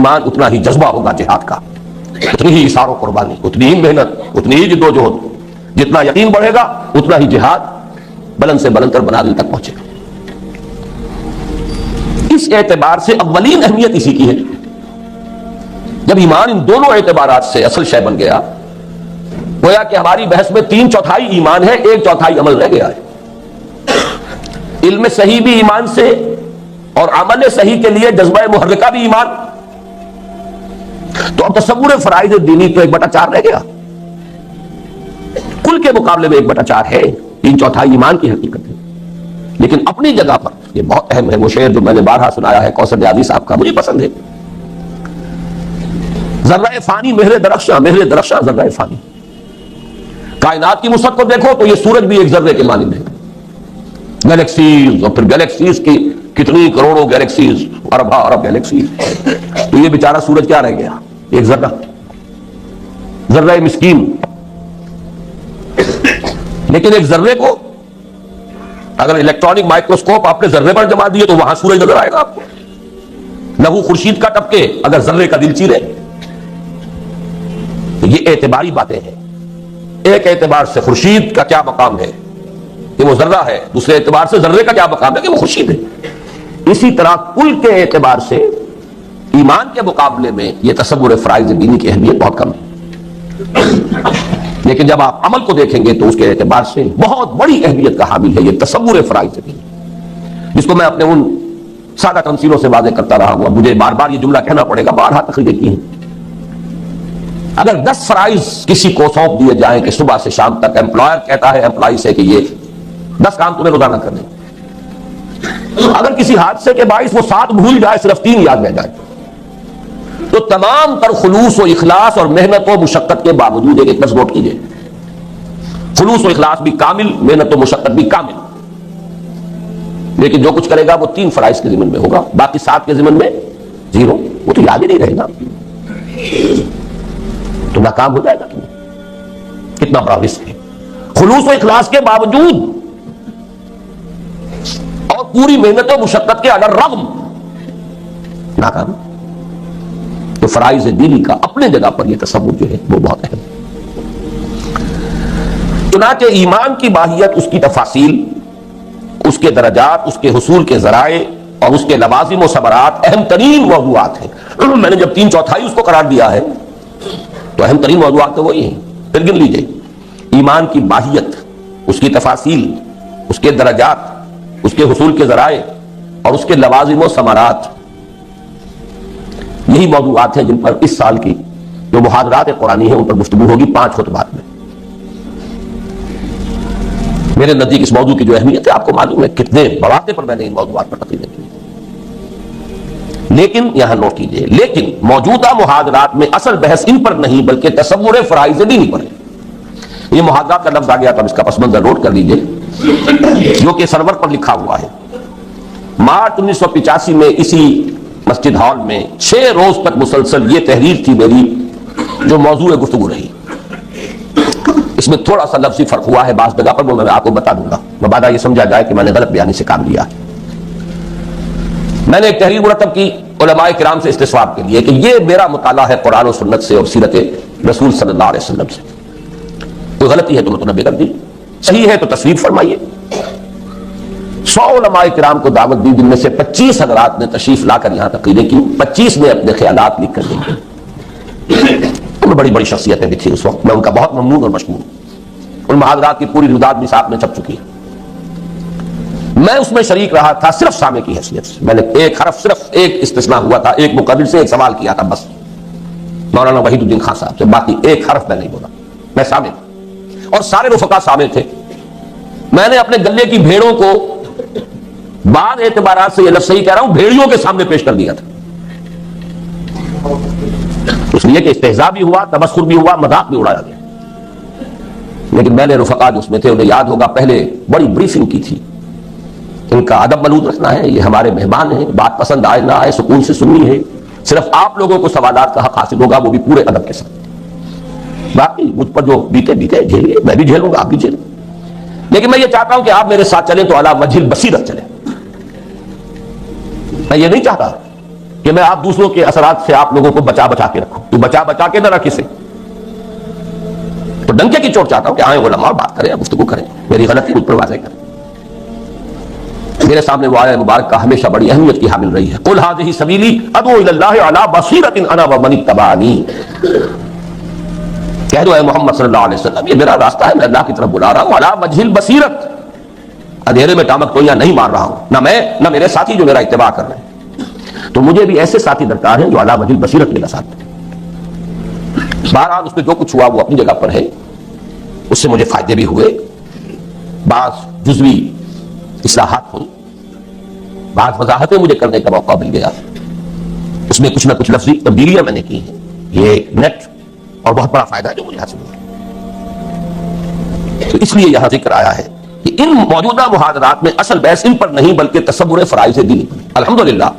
ایمان اتنا ہی جذبہ ہوگا جہاد کا، اتنی ہی اثار و قربانی، اتنی ہی محنت، اتنی ہی جد و جہد، جتنا یقین بڑھے گا اتنا ہی جہاد بلند سے بلند تر منازل تک پہنچے گا۔ اس اعتبار سے اولین اہمیت اسی کی ہے۔ جب ایمان ان دونوں اعتبارات سے اصل شے بن گیا، گویا کہ ہماری بحث میں 3/4 ایمان ہے، 1/4 عمل رہ گیا ہے۔ علم صحیح بھی ایمان سے اور عمل صحیح کے لیے جذبہ محرکہ بھی ایمان، تو اب تصور فرائض دینی تو 1/4 رہ گیا، کل کے مقابلے میں 1/4 ہے، 3/4 ایمان کی حقیقت ہے۔ لیکن اپنی جگہ پر یہ بہت اہم ہے، وہ شعر جو میں نے بارہا سنایا ہے کوثر دیاگی صاحب کا، مجھے پسند ہے، ذرہ فانی مہر درخشاں، مہر درخشاں ذرہ فانی۔ کائنات کی وسعت کو دیکھو تو یہ سورج بھی ایک ذرے کے مانند ہے، گلیکسیز، اور پھر گلیکسیز کی کتنی کروڑوں گلیکسیز، ارباں ارب گلیکسیز، تو یہ بیچارہ سورج کیا رہ گیا؟ ایک ذرہ، ذرہ مسکین۔ لیکن ایک ذرے کو اگر الیکٹرانک مائکروسکوپ آپ نے ذرے پر جما دیے تو وہاں سورج نظر آئے گا آپ کو، لہو خورشید کا ٹپکے اگر ذرے کا دل چیرے۔ یہ اعتباری باتیں ہیں، ایک اعتبار سے خورشید کا کیا مقام ہے کہ وہ ذرہ ہے، دوسرے اعتبار سے ذرے کا کیا مقام ہے کہ وہ خورشید ہے۔ اسی طرح کل کے اعتبار سے ایمان کے مقابلے میں یہ تصور فرائض دینی کی اہمیت بہت کم ہے، لیکن جب آپ عمل کو دیکھیں گے تو اس کے اعتبار سے بہت بڑی اہمیت کا حامل ہے یہ تصور فرائض دینی، جس کو میں اپنے ان سادہ تمثیلوں سے واضح کرتا رہا ہوں۔ مجھے بار بار یہ جملہ کہنا پڑے گا، بارہا تقریریں کی ہیں۔ اگر 10 فرائض کسی کو سونپ دیے جائیں کہ صبح سے شام تک، امپلائر کہتا ہے امپلائی سے کہ یہ 10 کام تمہیں روزانہ کرنے، اگر کسی حادثے کے باعث وہ 7 بھول جائے، صرف 3 یاد رہ جائے، تو تمام تر خلوص و اخلاص اور محنت و مشقت کے باوجود ایک بس نوٹ کیجئے، خلوص و اخلاص بھی کامل، محنت و مشقت بھی کامل، لیکن جو کچھ کرے گا وہ 3 فرائض کے ضمن میں ہوگا، باقی 7 کے ضمن میں 0، وہ تو یاد ہی نہیں رہے گا، تو ناکام ہو جائے گا۔ کتنا بڑا رسک ہے، خلوص و اخلاص کے باوجود اور پوری محنت و مشقت کے علی الرغم ناکام۔ تو فرائض دینی کا اپنے جگہ پر یہ تصور جو ہے وہ بہت اہم ہے۔ چنانچہ ایمان کی ماہیت، اس کی تفاصیل، اس کے درجات، اس کے حصول کے ذرائع اور اس کے لوازم و ثمرات اہم ترین موضوعات ہیں۔ میں نے جب 3/4 اس کو قرار دیا ہے تو اہم ترین موضوعات تو وہی ہیں، پھر گن لیجئے، ایمان کی ماہیت، اس کی تفاصیل، اس کے درجات، اس کے حصول کے ذرائع اور اس کے لوازم و ثمرات، یہی موضوعات ہیں جن پر اس سال کی جو محاضرات قرآنی ہیں ان پر گفتگو ہوگی 5 خطبات میں۔ میرے نزدیک اس موضوع کی جو اہمیت ہے آپ کو معلوم ہے، کتنے بڑاتے پر میں نے ان موضوعات پر تقریریں کی۔ لیکن یہاں نوٹ کیجئے، لیکن موجودہ محاضرات میں اصل بحث ان پر نہیں بلکہ تصور فرائض دینی پر ہے۔ یہ محاضرات کا لفظ آ گیا تو اس کا پس منظر نوٹ کر لیجئے، جو کہ سرور پر لکھا ہوا ہے۔ مارچ 1985 میں اسی مسجد ہال میں 6 روز تک مسلسل یہ تحریر تھی میری جو موضوع گفتگو رہی۔ اس میں تھوڑا سا لفظی فرق ہوا ہے بعض جگہ پر، وہ میں آپ کو بتا دوں گا، مبادا یہ سمجھا جائے کہ میں نے غلط بیانی سے کام لیا۔ میں نے ایک تحریر مرتب کی علماء کرام سے استصواب کے لیے کہ یہ میرا مطالعہ ہے قرآن و سنت سے اور سیرت رسول صلی اللہ علیہ وسلم سے، کوئی غلطی ہے تو متنبہ کر دی، صحیح ہے تو تصویب فرمائیے۔ 100 علماء کرام کو دعوت دی، جن میں سے 25 حضرات نے تشریف لا کر یہاں تقریریں کی، 25 نے اپنے خیالات لکھ کر دیے۔ ان بڑی بڑی شخصیتیں بھی تھیں اس وقت، میں ان کا بہت ممنون اور مشکور ہوں۔ ان محاضرات کی پوری روداد بھی ساتھ میں چھپ چکی ہے۔ میں اس میں شریک رہا تھا صرف سامع کی حیثیت سے، میں نے ایک حرف، صرف ایک استثناء ہوا تھا، ایک مقرر سے ایک سوال کیا تھا بس، مولانا وحید الدین خان صاحب سے، باقی ایک حرف میں نہیں بولا، میں سامع تھا اور سارے رفقا سامع تھے۔ میں نے اپنے گلے کی بھیڑوں کو بعض اعتبارات سے یہ لفظ صحیح کہہ رہا ہوں، بھیڑیوں کے سامنے پیش کر دیا تھا، اس لیے کہ استہزاء بھی ہوا، تمسخر بھی ہوا، مذاق بھی اڑایا گیا۔ لیکن میں نے رفقا جو اس میں تھے انہیں یاد ہوگا پہلے بڑی بریفنگ کی تھی، ان کا ادب ملوث رکھنا ہے، یہ ہمارے مہمان ہیں، بات پسند آئے نہ آئے سکون سے سننی ہے، صرف آپ لوگوں کو سوالات کا حق حاصل ہوگا، وہ بھی پورے ادب کے ساتھ، باقی مجھ پر جو بیتے بیتے جھیلیے، میں بھی جھیلوں گا، آپ بھی جھیلیں، لیکن میں یہ چاہتا ہوں کہ آپ میرے ساتھ چلیں تو علی وجہ البصیرت چلیں۔ میں یہ نہیں چاہتا کہ میں آپ دوسروں کے اثرات سے آپ لوگوں کو بچا بچا کے رکھوں. تو بچا بچا کے نہ رکھ اسے. تو ڈنکے کی چوٹ چاہتا ہوں کہ آئیں علماء اور بات کریں, گفتگو کریں, میری غلطی مجھ پر واضح کریں. میرے سامنے وہ آیت مبارکہ ہمیشہ بڑی اہمیت کی حامل رہی ہے. قل هذه سبیلی ادعو الی اللہ علی بصیرۃ انا ومن اتبعنی. کہہ دو اے محمد صلی اللہ علیہ وسلم یہ میرا راستہ ہے, میں اللہ کی طرف بلا رہا ہوں, علی وجہ البصیرۃ, اندھیرے میں ٹامک ٹوئیاں نہیں مار رہا ہوں, نہ میں نہ میرے ساتھی جو میرا اتباع کر رہے ہیں. تو مجھے بھی ایسے ساتھی درکار ہیں جو علی وجہ البصیرۃ میرا ساتھ دیں. بہرحال اس میں جو کچھ ہوا وہ اپنی جگہ پر ہے, اس سے مجھے فائدے بھی ہوئے, بعض جزوی اصلاحات ہوئی, بعض وضاحتیں مجھے کرنے کا موقع مل گیا, اس میں کچھ نہ کچھ لفظی تبدیلیاں میں نے کی ہیں. یہ نیٹ اور بہت بڑا فائدہ ہے جو مجھے حاصل ہوا. تو اس لیے یہاں ذکر آیا ہے کہ ان موجودہ محاضرات میں اصل بحث ان پر نہیں بلکہ تصور فرائض دینی پر. الحمدللہ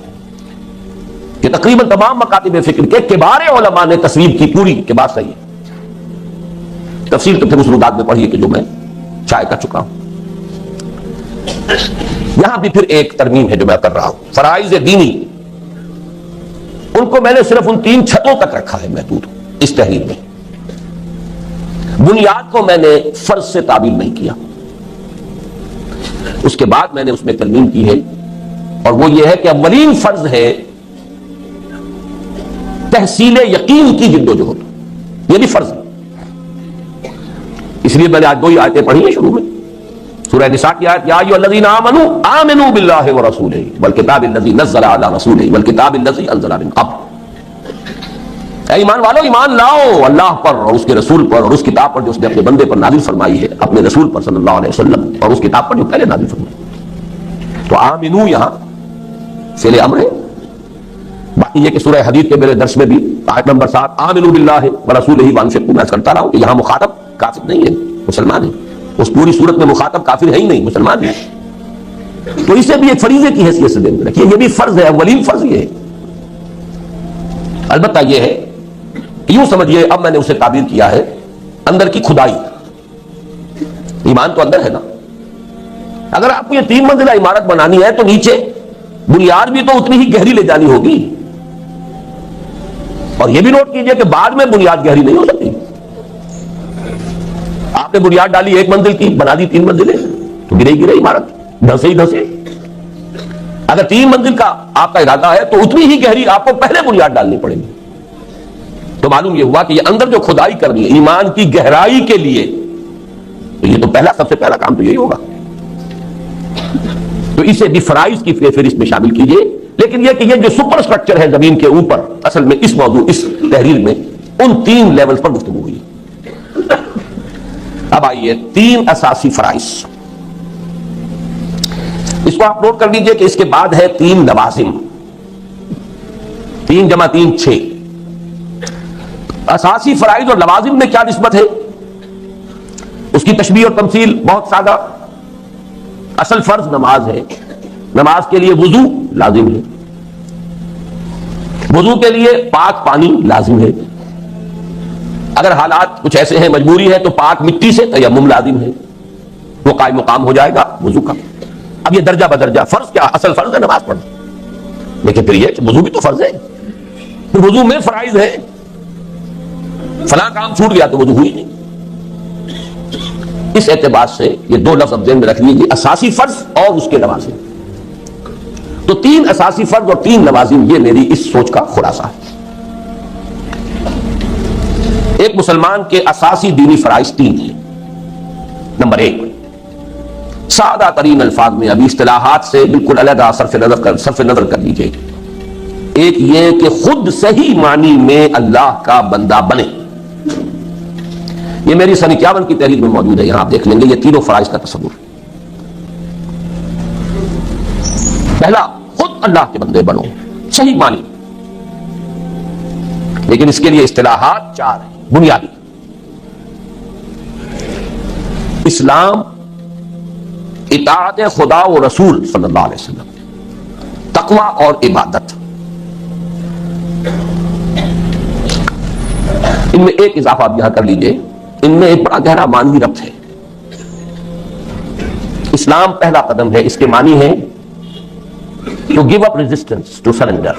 کہ تقریباً تمام مکاتب فکر کے کبار علماء نے تصویر کی پوری کے بعد صحیح ہے. تفصیل تو پھر اس رودات میں پڑھی ہے کہ جو میں شائع کر چکا ہوں. یہاں بھی پھر ایک ترمیم ہے جو میں کر رہا ہوں. فرائض دینی ان کو میں نے صرف ان 3 چھتوں تک رکھا ہے محدود اس تحریر میں. بنیاد کو میں نے فرض سے تعبیر نہیں کیا. اس کے بعد میں نے اس میں ترمیم کی ہے, اور وہ یہ ہے کہ اولین فرض ہے تحصیل یقین کی جد و جہد. یہ بھی فرض ہے. اس لیے میں نے آج 2 آیتیں پڑھی ہیں شروع میں. سورہ نساء کی آیت یا ایھا الذین آمنوا آمنوا باللہ ورسولہ والکتاب الذی نزل علی رسولہ والکتاب الذی انزل من قبل. اے ایمان والو ایمان لاؤ اللہ پر اور اس کے رسول پر اور اس کتاب پر جو اس نے اپنے بندے پر نازل فرمائی ہے, اپنے رسول پر صلی اللہ علیہ وسلم, اور اس کتاب پر جو پہلے نازل فرمائی. تو آمنو یہاں فعل امر ہے. باقی یہ کہ سورہ حدید کے میرے درس میں بھی آیت نمبر 7 آمنوا باللہ ورسولہ وانفقوا میں کرتا رہا ہوں کہ یہاں مخاطب کافر نہیں ہے, مسلمان ہے. اس پوری صورت میں مخاطب کافر ہے ہی نہیں, مسلمان ہے. تو اسے بھی ایک فریضے کی حیثیت سے دیکھ رکھیے. یہ بھی فرض ہے, اولین فرض یہ ہے. البتہ یہ ہے یوں سمجھیے, اب میں نے اسے تعبیر کیا ہے اندر کی کھدائی. ایمان تو اندر ہے نا. اگر آپ کو یہ 3 منزلہ عمارت بنانی ہے تو نیچے بنیاد بھی تو اتنی ہی گہری لے جانی ہوگی. اور یہ بھی نوٹ کیجئے کہ بعد میں بنیاد گہری نہیں ہو سکتی. آپ نے بنیاد ڈالی 1 منزل کی, بنا دی 3 منزلیں, تو گرے گرے عمارت دھسے ہی دھسے. اگر 3 منزل کا آپ کا ارادہ ہے تو اتنی ہی گہری آپ کو پہلے بنیاد ڈالنی پڑے گی. تو معلوم یہ ہوا کہ یہ اندر جو کھدائی کرنی ہے ایمان کی گہرائی کے لیے, تو یہ تو سب سے پہلا کام تو یہی ہوگا. تو اسے بھی فرائض کی فہرست میں شامل کیجئے. لیکن یہ کہ یہ جو سپر سٹرکچر ہے زمین کے اوپر, اصل میں اس موضوع اس تحریر میں ان 3 لیول پر گفتگو ہوئی. اب آئیے 3 اساسی فرائض. اس کو آپ نوٹ کر لیجئے کہ اس کے بعد ہے 3 لوازم. 3 جمع 3 6. اساسی فرائض اور لوازم میں کیا نسبت ہے, اس کی تشبیہ اور تمثیل بہت سادہ. اصل فرض نماز ہے. نماز کے لیے وضو لازم ہے. وضو کے لیے پاک پانی لازم ہے. اگر حالات کچھ ایسے ہیں مجبوری ہے تو پاک مٹی سے تیمم لازم ہے. وہ قائم مقام ہو جائے گا وضو کا. اب یہ درجہ بدرجہ فرض کیا, اصل فرض ہے نماز پڑھنا, لیکن پھر یہ وضو بھی تو فرض ہے. پھر وضو میں فرائض ہے. فلاں کام چھوٹ گیا تو وضو ہوئی نہیں. اس اعتبار سے یہ 2 لفظ ذہن میں رکھ لیجیے, اساسی فرض اور اس کے لوازم. تو 3 اساسی فرض اور 3 لوازم, یہ میری اس سوچ کا خلاصہ ہے. ایک مسلمان کے اساسی دینی فرائض 3 ہیں. نمبر 1, سادہ ترین الفاظ میں, ابھی اصطلاحات سے بالکل علیحدہ صرف نظر کر لیجیے. ایک یہ کہ خود صحیح معنی میں اللہ کا بندہ بنے. یہ میری سن 51 کی تحریر میں موجود ہے, یہاں آپ دیکھ لیں گے. یہ 3 فرائض کا تصور. پہلا, خود اللہ کے بندے بنو, صحیح معنی. لیکن اس کے لیے اصطلاحات 4 ہیں بنیادی. اسلام, اطاعت خدا و رسول صلی اللہ علیہ وسلم, تقوی اور عبادت. ان میں ایک اضافہ آپ یہاں کر لیجئے, ان میں ایک بڑا گہرا معنوی ربط ہے. اسلام پہلا قدم ہے, اس کے معنی ہے to give up resistance, to surrender.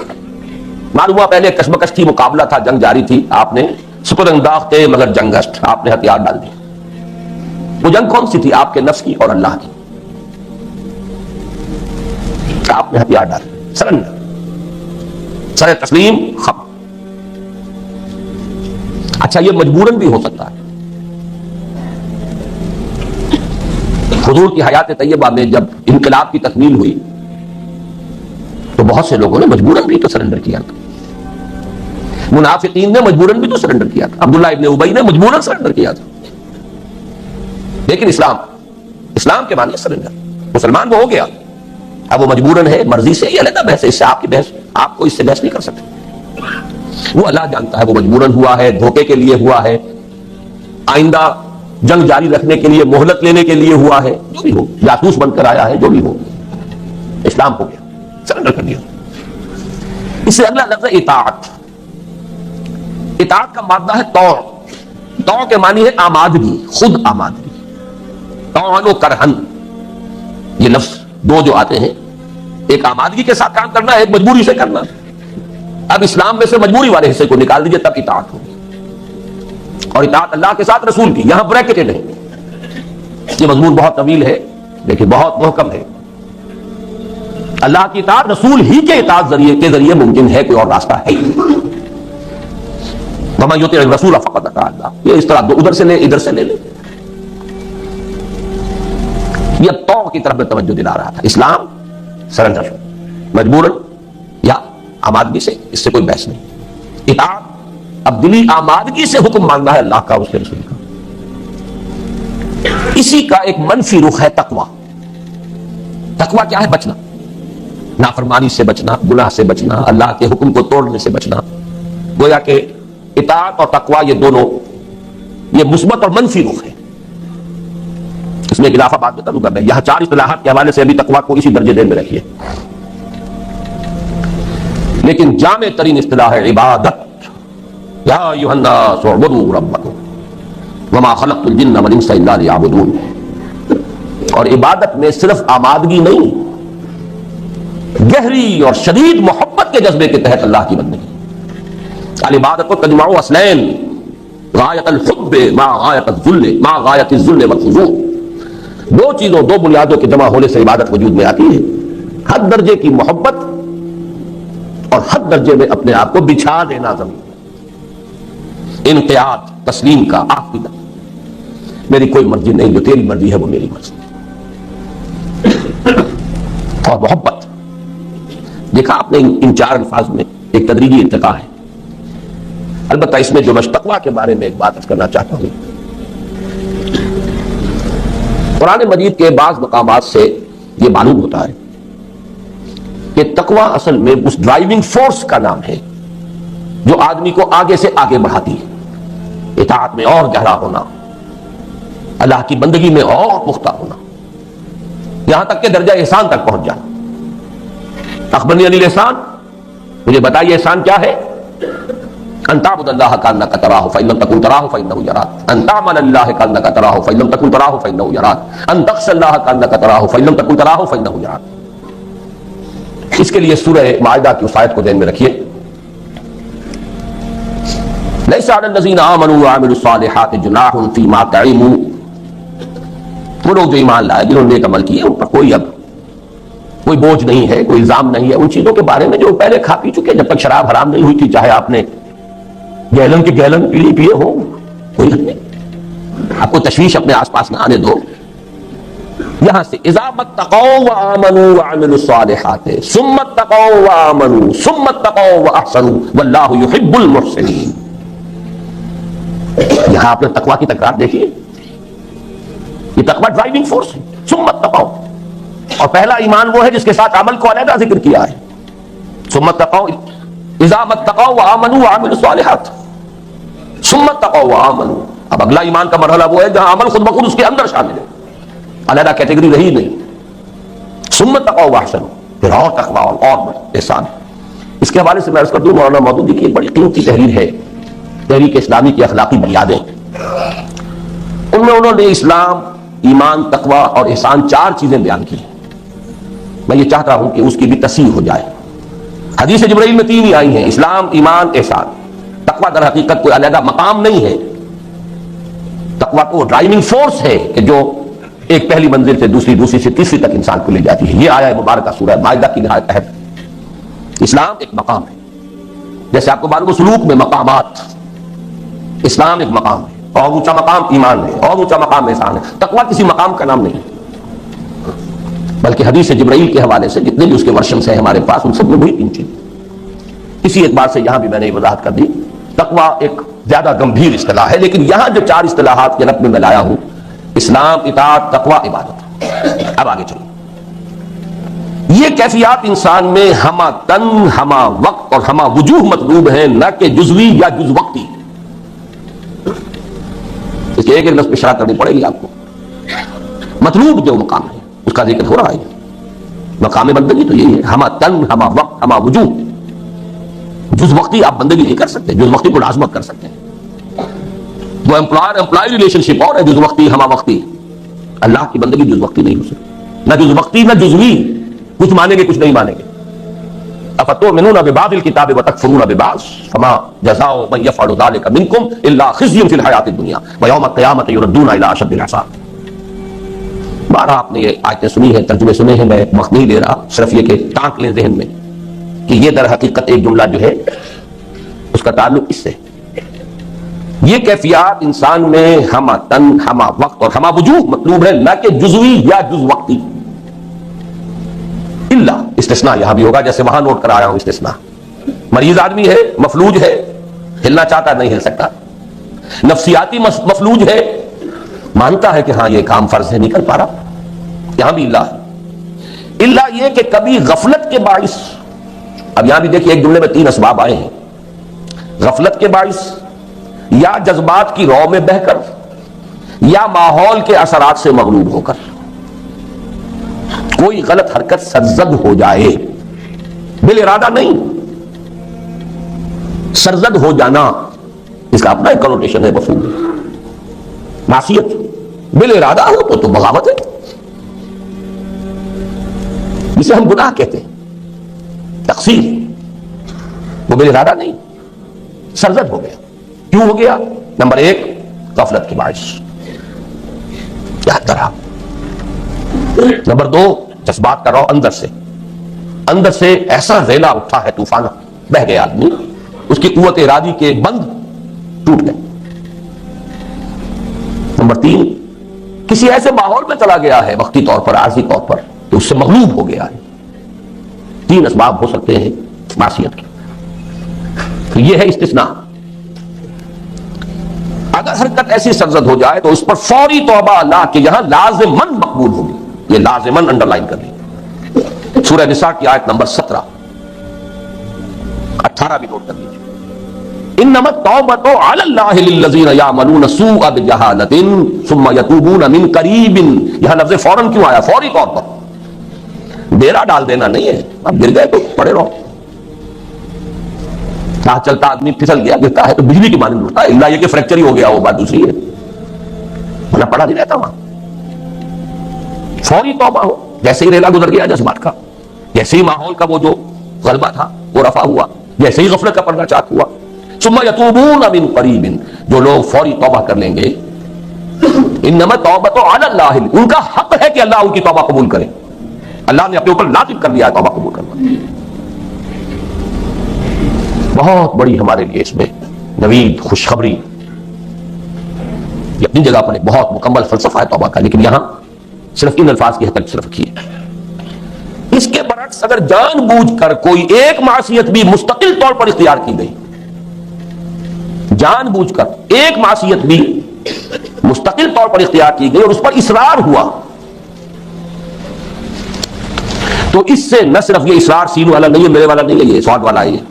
معلوم ہوا پہلے کشمکش تھی، مقابلہ تھا، جنگ جاری تھی، آپ نے سپر انداز تھے مگر جنگشت، آپ نے ہتھیار ڈال دیے۔ وہ جنگ کون سی تھی؟ آپ کے نفس کی اور اللہ کی۔ آپ نے ہتھیار ڈال دیے، سرنڈر، سر تسلیم، خم۔ اچھا یہ مجبوراً بھی ہو سکتا ہے۔ حضور کی حیات طیبہ میں جب انقلاب کی تکمیل ہوئی تو بہت سے لوگوں نے مجبوراً بھی تو سرنڈر کیا تھا۔ منافقین نے مجبوراً بھی تو سرنڈر کیا تھا، عبداللہ ابن ابی نے مجبوراً سرنڈر کیا تھا۔ لیکن اسلام کے معنی سرنڈر، مسلمان وہ ہو گیا، اب وہ مجبوراً ہے، مرضی سے، یہ علیحدہ بحث ہے، اس سے آپ کی بحث، آپ کو اس سے بحث نہیں کر سکتے۔ وہ اللہ جانتا ہے وہ مجبوراً ہوا ہے، دھوکے کے لیے ہوا ہے، آئندہ جنگ جاری رکھنے کے لیے، مہلت لینے کے لیے ہوا ہے، جو بھی ہو، جاسوس بن کر آیا ہے، جو بھی ہو، اسلام ہو گیا، سرنڈر کر دیا۔ اس سے اگلا لفظ ہے اطاعت۔ اطاعت کا مادہ ہے طوع۔ طوع کے معنی ہے آمادگی، خود آمادگی، طوعن و کرہن، یہ لفظ دو جو آتے ہیں، ایک آمادگی کے ساتھ کام کرنا ہے، ایک مجبوری سے کرنا۔ اب اسلام میں سے مجبوری والے حصے کو نکال دیجئے، تب اطاعت ہوگی، اور اطاعت اللہ کے ساتھ رسول کی، یہاں بریکٹڈ ہے۔ یہ مضمون بہت طویل ہے لیکن بہت محکم ہے۔ اللہ کی اطاعت رسول ہی کے اطاعت کے ذریعے ممکن ہے، کوئی اور راستہ ہے ہی نہیں۔ وَمَن يُطِعِ الرَّسُولَ فَقَدْ أَطَاعَ اللَّهَ، یہ اس طرح ادھر سے لے ادھر سے لے لے، یہ طوع کی طرف میں توجہ دلا رہا تھا۔ اسلام سرنڈر، مجبوراً یا آمادگی سے، اس سے کوئی بحث نہیں۔ اطاعت اب دلی آمادگی سے حکم مانگنا ہے اللہ کا، اس کے رسول کا۔ اسی کا ایک منفی رخ ہے تقویٰ۔ تقویٰ کیا ہے؟ بچنا، نافرمانی سے بچنا، گناہ سے بچنا، اللہ کے حکم کو توڑنے سے بچنا۔ گویا کہ اطاعت اور تقویٰ یہ دونوں، یہ مثبت اور منفی رخ ہے۔ اس میں اضافہ بات بتا دوں گا میں، یہاں 4 اصطلاحات کے حوالے سے ابھی تقویٰ کو اسی درجے دیر میں رکھیے، لیکن جامع ترین اصطلاح ہے عبادت۔ یا ایھا الناس اعبدوا ربکم وما خلقت الجن والانس الا لیعبدون۔ اور عبادت میں صرف آمادگی نہیں، گہری اور شدید محبت کے جذبے کے تحت اللہ کی بندگی۔ العبادت کو تجمع اصلین، غایت الحب مع غایت الذل مع غایت الذل والخضوع۔ دو چیزوں، دو بنیادوں کے جمع ہونے سے عبادت وجود میں آتی ہے، حد درجے کی محبت اور حد درجے میں اپنے آپ کو بچھا دینا زمین، انقیاد، تسلیم کا آخری درجہ۔ میری کوئی مرضی نہیں، جو تیری مرضی ہے وہ میری مرضی۔ اور محبت، دیکھا آپ نے ان 4 الفاظ میں ایک تدریجی ارتقاء ہے۔ البتہ اس میں جو میں تقویٰ کے بارے میں ایک بات کرنا چاہتا ہوں، قرآن مجید کے بعض مقامات سے یہ معلوم ہوتا ہے کہ تقویٰ اصل میں اس ڈرائیونگ فورس کا نام ہے جو آدمی کو آگے سے آگے بڑھاتی ہے، اطاعت میں اور گہرا ہونا، اللہ کی بندگی میں اور پختہ ہونا، یہاں تک کہ درجہ احسان تک پہنچ جانا۔ اخبرنی عن الاحسان، مجھے بتائیے احسان کیا ہے؟ ان تعبد اللہ کانک تراہ فإن لم تکن تراہ فإنہ یراک، ان تعمل اللہ کانک تراہ فإن لم تکن تراہ فإنہ یراک، ان تخشى اللہ کانک تراہ فإن لم تکن تراہ فإنہ یراک۔ اس کے لیے سورہ مائدہ کی اس آیت کو ذہن میں رکھیے، لیس علی الذین آمنوا وعملوا الصالحات جناح فیما طعموا۔ وہ لوگ جو ایمان لائے، جنہوں نے نیک عمل کیے، ان پر کوئی بوجھ نہیں ہے، کوئی الزام نہیں ہے ان چیزوں کے بارے میں جو پہلے کھا پی چکے، جب تک شراب حرام نہیں ہوئی تھی، چاہے آپ نے گیلن کے گیلن پیے ہو، کوئی حد نہیں، آپ کو تشویش اپنے آس پاس نہ آنے دو۔ یہاں سے اذا متقوا وآمنوا وعملوا الصالحات ثم اتقوا وآمنوا ثم اتقوا واحسنوا واللہ یحب المحسنین۔ یہاں آپ نے تقویٰ کی تکرار دیکھی، یہ تقویٰ ڈرائیونگ فورس ہے۔ ثم اتقوا، اور پہلا ایمان وہ ہے جس کے ساتھ عمل کو علیحدہ ذکر کیا ہے۔ ثم اتقوا اذا اتقوا وآمنوا وعملوا الصالحات ثم اتقوا وآمنوا۔ اب اگلا ایمان کا مرحلہ وہ ہے جہاں عمل خود بخود اس کے اندر شامل ہے، علیحدہ کیٹیگری رہی نہیں۔ ثم اتقوا واحسنوا، پھر اور تقویٰ اور احسان۔ اس کے حوالے سے میں عرض کر دوں، مولانا مودودی کی ایک بڑی قیمتی تحریر ہے، تحریک اسلامی کی اخلاقی بنیادیں۔ ان میں انہوں نے اسلام، ایمان، تقویٰ اور احسان 4 چیزیں بیان کی۔ میں یہ چاہتا ہوں کہ اس کی بھی تصحیح ہو جائے۔ حدیث جبرائیل میں 3 ہی آئی ہیں: اسلام، ایمان، احسان۔ تقویٰ در حقیقت کوئی علیحدہ مقام نہیں ہے، تقویٰ تو ڈرائیونگ فورس ہے کہ جو ایک پہلی منزل سے دوسری، دوسری سے تیسری تک انسان کو لے جاتی ہے۔ یہ آیا مبارکہ سورہ مائدہ کی نہایت اہم۔ اسلام ایک مقام ہے، جیسے آپ کو معلوم ہے سلوک میں مقامات، اسلام ایک مقام ہے، اور اونچا مقام ایمان ہے، اور اونچا مقام احسان ہے۔ تقویٰ کسی مقام کا نام نہیں، بلکہ حدیث جبرائیل کے حوالے سے جتنے بھی اس کے ورشنز ہیں ہمارے پاس، ان سب میں وہی 3 چیزیں۔ اسی اعتبار سے یہاں بھی میں نے یہ وضاحت کر دی، تقویٰ ایک زیادہ گمبھیر اصطلاح ہے، لیکن یہاں جو 4 اصطلاحات کے رقم میں لایا ہوں: اسلام، اطاعت، تقویٰ، عبادت۔ اب آگے چلیں۔ یہ کیفیات انسان میں ہمہ تن، ہمہ وقت اور ہمہ وجوہ مطلوب ہیں، نہ کہ جزوی یا جز وقتی۔ اس کے ایک لفظ پہ شرح کرنی پڑے گی آپ کو۔ مطلوب جو مقام ہے اس کا ذکر ہو رہا ہے، مقام بندگی تو یہی ہے، ہمہ تن، ہمہ وقت، ہمہ وجوہ۔ جز وقتی آپ بندگی نہیں کر سکتے، جز وقتی ملازمت کر سکتے ہیں، وہ امپلائر امپلائی ریلیشن شپ اور ہے جز وقتی ہمہ وقتی۔ اللہ کی بندگی جز وقتی نہیں ہو سکتی، نہ جز وقتی نہ جزوی، کچھ مانیں گے کچھ نہیں مانیں گے۔ افتؤمنون ببعض الکتاب وتکفرون ببعض فما جزاء من یفعل ذلک منکم الا خزی فی الحیاۃ الدنیا ویوم القیامۃ یردون الی اشد العذاب۔ بارہ آپ نے یہ آیتیں سنی ہیں، ترجمے سنے ہیں، میں وقت نہیں لے رہا، صرف یہ کہ ٹانک لیں ذہن میں کہ یہ در حقیقت ایک جملہ جو ہے اس کا تعلق اس سے۔ یہ کیفیات انسان میں ہمہ تن، ہمہ وقت اور ہمہ وجوہ مطلوب ہے، نہ کہ جزوی یا جز وقتی۔ الا، استثناء یہاں بھی ہوگا، جیسے وہاں نوٹ کرا رہا ہوں استثناء۔ مریض آدمی ہے، مفلوج ہے، ہلنا چاہتا نہیں ہل سکتا، نفسیاتی مفلوج ہے، مانتا ہے کہ ہاں یہ کام فرض ہے، نہیں کر پا رہا، یہاں بھی الا ہے۔ الا یہ کہ کبھی غفلت کے باعث، اب یہاں بھی دیکھیے ایک جملے میں 3 اسباب آئے ہیں، غفلت کے باعث یا جذبات کی رو میں بہہ کر یا ماحول کے اثرات سے مغلوب ہو کر کوئی غلط حرکت سرزد ہو جائے، بالارادہ نہیں، سرزد ہو جانا، اس کا اپنا ایک کنوٹیشن ہے، مفہوم ہے۔ معصیت بالارادہ ہو تو بغاوت ہے، جسے ہم گناہ کہتے ہیں، تقصیر، وہ بالارادہ نہیں، سرزد ہو گیا۔ کیوں ہو گیا؟ نمبر 1 غفلت کے باعث، کیا طرح۔ نمبر 2 جذبات کا رو، اندر سے ایسا ریلا اٹھا ہے، طوفانہ بہ گیا آدمی، اس کی قوت ارادی کے بند ٹوٹ گئے۔ نمبر 3 کسی ایسے ماحول میں چلا گیا ہے، وقتی طور پر، عارضی طور پر، تو اس سے مغلوب ہو گیا ہے۔ 3 اسباب ہو سکتے ہیں معصیت کے، تو یہ ہے استثناء۔ اگر حرکت ایسی سرزد ہو جائے تو اس پر فوری توبہ اللہ کے یہاں لازماً مقبول ہوگی، یہ لازماً انڈرلائن کر لیں۔ سورہ نساء کی آیت نمبر 17، 18 بھی نوٹ کر لیجیے۔ انما التوبۃ علی اللہ للذین یعملون السوء بجہالۃ ثم یتوبون من قریب۔ یہاں لفظ فوراً کیوں آیا؟ فوری طور پر، ڈیرا ڈال دینا نہیں ہے، اب گر گئے تو پڑے رہو۔ راہ چلتا آدمی پھسل گیا، گرتا ہے تو بجلی کی مانند اٹھتا ہے، اللہ یہ کہ فریکچر ہی ہو گیا، وہ بات دوسری ہے، ورنہ پڑا نہیں رہتا وہاں۔ فوری توبہ ہو، جیسے ہی ریلا گزر گیا جذبات کا، جیسے ہی ماحول کا وہ جو غلبہ تھا وہ رفع ہوا، جیسے ہی غفلت کا پردہ چاک ہوا، ثم یتوبون من قریب، جو لوگ فوری توبہ کر لیں گے، انما التوبۃ علی اللہ، ان کا حق ہے کہ اللہ ان کی توبہ قبول کرے، اللہ نے اپنے اوپر لازم کر دیا ہے توبہ قبول کرنا۔ بہت بڑی ہمارے لیے اس میں نوید، خوشخبری، یہ اپنی جگہ پر ایک بہت مکمل فلسفہ ہے توبہ کا، لیکن یہاں صرف ان الفاظ کی حد تک صرف رکھیے۔ اس کے برعکس اگر جان بوجھ کر کوئی ایک معصیت بھی مستقل طور پر اختیار کی گئی، جان بوجھ کر ایک معصیت بھی مستقل طور پر اختیار کی گئی اور اس پر اصرار ہوا، تو اس سے نہ صرف یہ اصرار سینو والا نہیں ہے، میرے والا نہیں ہے، یہ سواد والا ہے یہ،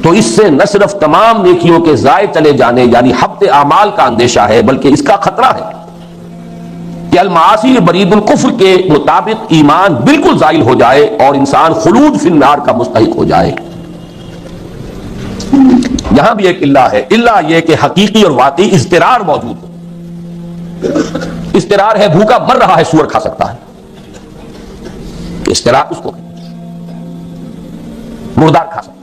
تو اس سے نہ صرف تمام نیکیوں کے ضائع چلے جانے یعنی حبط اعمال کا اندیشہ ہے، بلکہ اس کا خطرہ ہے کہ المعاصی برید الکفر کے مطابق ایمان بالکل زائل ہو جائے اور انسان خلود فی النار کا مستحق ہو جائے۔ یہاں بھی ایک الا ہے، الا یہ کہ حقیقی اور واقعی اضطرار موجود ہو۔ اضطرار ہے، بھوکا مر رہا ہے، سور کھا سکتا ہے، اضطرار اس کو مردار کھا سکتا